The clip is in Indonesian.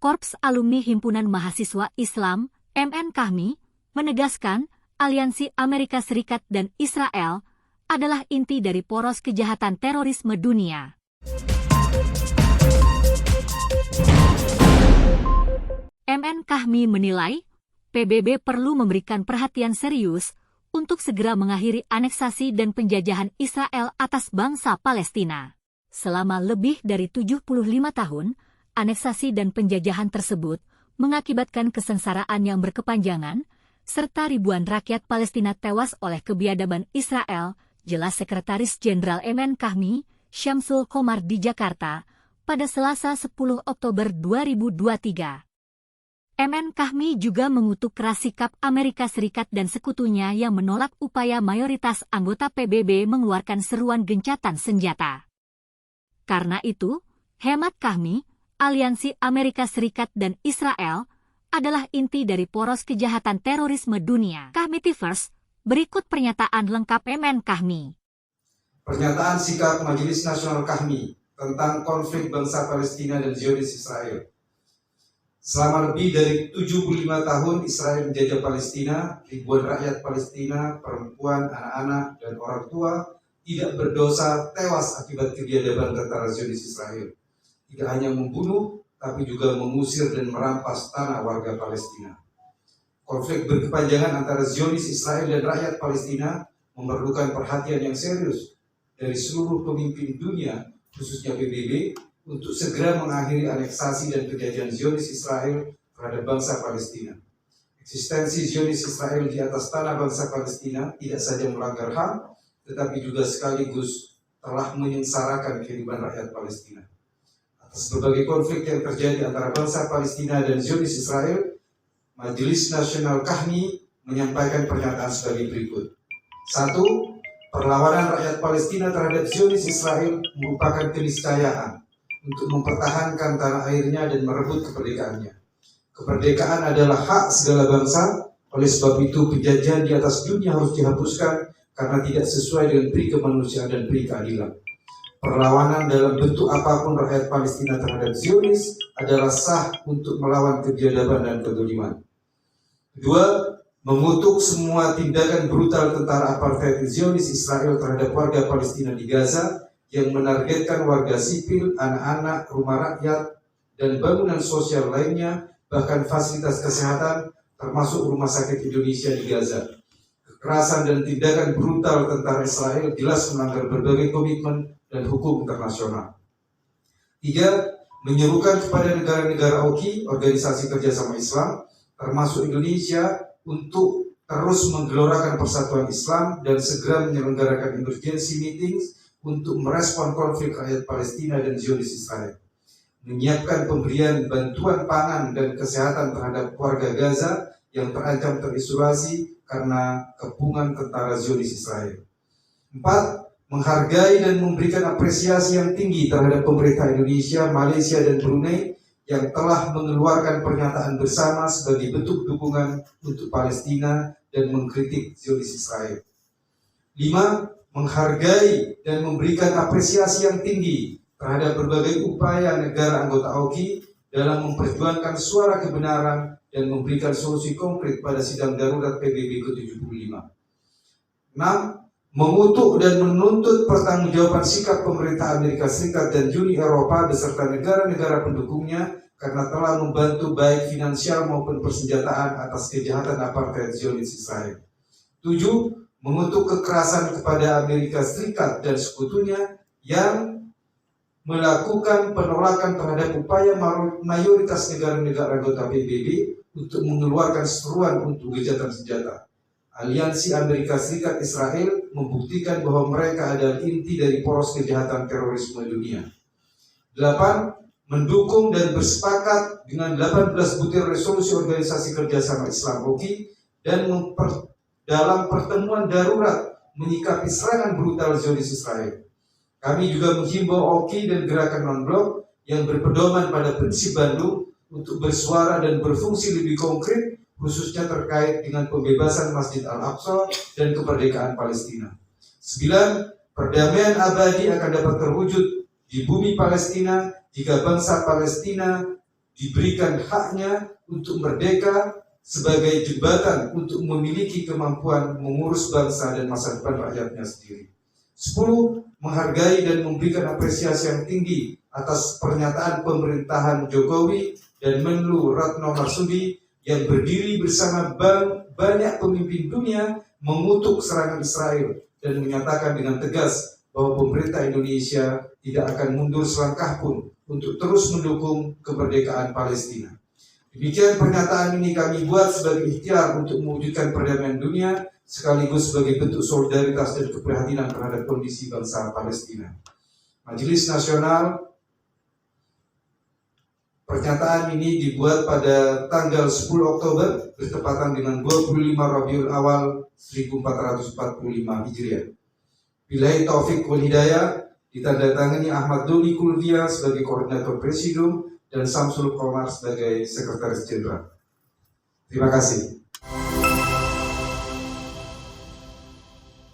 Korps Alumni Himpunan Mahasiswa Islam, MN Kahmi, menegaskan aliansi Amerika Serikat dan Israel adalah inti dari poros kejahatan terorisme dunia. MN Kahmi menilai PBB perlu memberikan perhatian serius untuk segera mengakhiri aneksasi dan penjajahan Israel atas bangsa Palestina. Selama lebih dari 75 tahun, aneksasi dan penjajahan tersebut mengakibatkan kesengsaraan yang berkepanjangan, serta ribuan rakyat Palestina tewas oleh kebiadaban Israel, jelas Sekretaris Jenderal MN Kahmi, Syamsul Komar di Jakarta, pada Selasa 10 Oktober 2023. MN Kahmi juga mengutuk keras sikap Amerika Serikat dan sekutunya yang menolak upaya mayoritas anggota PBB mengeluarkan seruan gencatan senjata. Karena itu, hemat Kahmi, aliansi Amerika Serikat dan Israel adalah inti dari poros kejahatan terorisme dunia. Kahmitivers, berikut pernyataan lengkap MN Kahmi. Pernyataan sikap Majelis Nasional Kahmi tentang konflik bangsa Palestina dan Zionis Israel. Selama lebih dari 75 tahun Israel menjajah Palestina, ribuan rakyat Palestina, perempuan, anak-anak, dan orang tua tidak berdosa tewas akibat kebiadaban tentara Zionis Israel. Tidak hanya membunuh, tapi juga mengusir dan merampas tanah warga Palestina. Konflik berkepanjangan antara Zionis Israel dan rakyat Palestina memerlukan perhatian yang serius dari seluruh pemimpin dunia, khususnya PBB, untuk segera mengakhiri aneksasi dan penjajahan Zionis Israel terhadap bangsa Palestina. Eksistensi Zionis Israel di atas tanah bangsa Palestina tidak saja melanggar HAM, tetapi juga sekaligus telah menyengsarakan kehidupan rakyat Palestina. Atas berbagai konflik yang terjadi antara bangsa Palestina dan Zionis Israel, Majelis Nasional Kahmi menyampaikan pernyataan sebagai berikut. 1. Perlawanan rakyat Palestina terhadap Zionis Israel merupakan keniscayaan untuk mempertahankan tanah airnya dan merebut kemerdekaannya. Kemerdekaan adalah hak segala bangsa, oleh sebab itu penjajahan di atas dunia harus dihapuskan karena tidak sesuai dengan pri kemanusiaan dan pri keadilan. Perlawanan dalam bentuk apapun rakyat Palestina terhadap Zionis adalah sah untuk melawan kebiadaban dan kezaliman. 2. Mengutuk semua tindakan brutal tentara apartheid Zionis Israel terhadap warga Palestina di Gaza yang menargetkan warga sipil, anak-anak, rumah rakyat, dan bangunan sosial lainnya, bahkan fasilitas kesehatan, termasuk rumah sakit Indonesia di Gaza. Kekerasan dan tindakan brutal tentara Israel jelas melanggar berbagai komitmen dan hukum internasional. 3. Menyerukan kepada negara-negara OKI, Organisasi Kerjasama Islam, termasuk Indonesia, untuk terus menggelorakan persatuan Islam dan segera menyelenggarakan emergency meetings untuk merespon konflik rakyat Palestina dan Zionis Israel. Menyiapkan pemberian bantuan pangan dan kesehatan terhadap warga Gaza yang terancam terisolasi karena kepungan tentara Zionis Israel. 4. Menghargai dan memberikan apresiasi yang tinggi terhadap pemerintah Indonesia, Malaysia, dan Brunei yang telah mengeluarkan pernyataan bersama sebagai bentuk dukungan untuk Palestina dan mengkritik Zionis Israel. 5. Menghargai dan memberikan apresiasi yang tinggi terhadap berbagai upaya negara anggota OKI dalam memperjuangkan suara kebenaran dan memberikan solusi konkret pada sidang darurat PBB ke-75. 6. Mengutuk dan menuntut pertanggungjawaban sikap pemerintah Amerika Serikat dan Uni Eropa beserta negara-negara pendukungnya karena telah membantu baik finansial maupun persenjataan atas kejahatan apartheid Zionis Israel. 7. Mengutuk kekerasan kepada Amerika Serikat dan sekutunya yang melakukan penolakan terhadap upaya mayoritas negara-negara anggota PBB untuk mengeluarkan seruan untuk gencatan senjata. Aliansi Amerika Serikat Israel membuktikan bahwa mereka adalah inti dari poros kejahatan terorisme dunia. 8. Mendukung dan bersepakat dengan 18 butir resolusi Organisasi Kerjasama Islam OKI dan dalam pertemuan darurat menyikapi serangan brutal Zionis Israel. Kami juga menghimbau OKI dan gerakan non-blok yang berpedoman pada prinsip Bandung untuk bersuara dan berfungsi lebih konkret, khususnya terkait dengan pembebasan Masjid Al-Aqsa dan kemerdekaan Palestina. 9. Perdamaian abadi akan dapat terwujud di bumi Palestina jika bangsa Palestina diberikan haknya untuk merdeka sebagai jembatan untuk memiliki kemampuan mengurus bangsa dan masa depan rakyatnya sendiri. 10. Menghargai dan memberikan apresiasi yang tinggi atas pernyataan pemerintahan Jokowi dan Menlu Retno Marsudi yang berdiri bersama banyak pemimpin dunia mengutuk serangan Israel dan menyatakan dengan tegas bahwa pemerintah Indonesia tidak akan mundur selangkah pun untuk terus mendukung kemerdekaan Palestina. Demikian pernyataan ini kami buat sebagai ikhtiar untuk mewujudkan perdamaian dunia sekaligus sebagai bentuk solidaritas dan keprihatinan terhadap kondisi bangsa Palestina. Majelis Nasional, pernyataan ini dibuat pada tanggal 10 Oktober bertepatan dengan 25 Rabiul Awal 1445 Hijriah. Billahi taufik wal hidayah, ditandatangani Ahmad Doli Kulvia sebagai Koordinator Presidium dan Samsul Komar sebagai Sekretaris Jenderal. Terima kasih.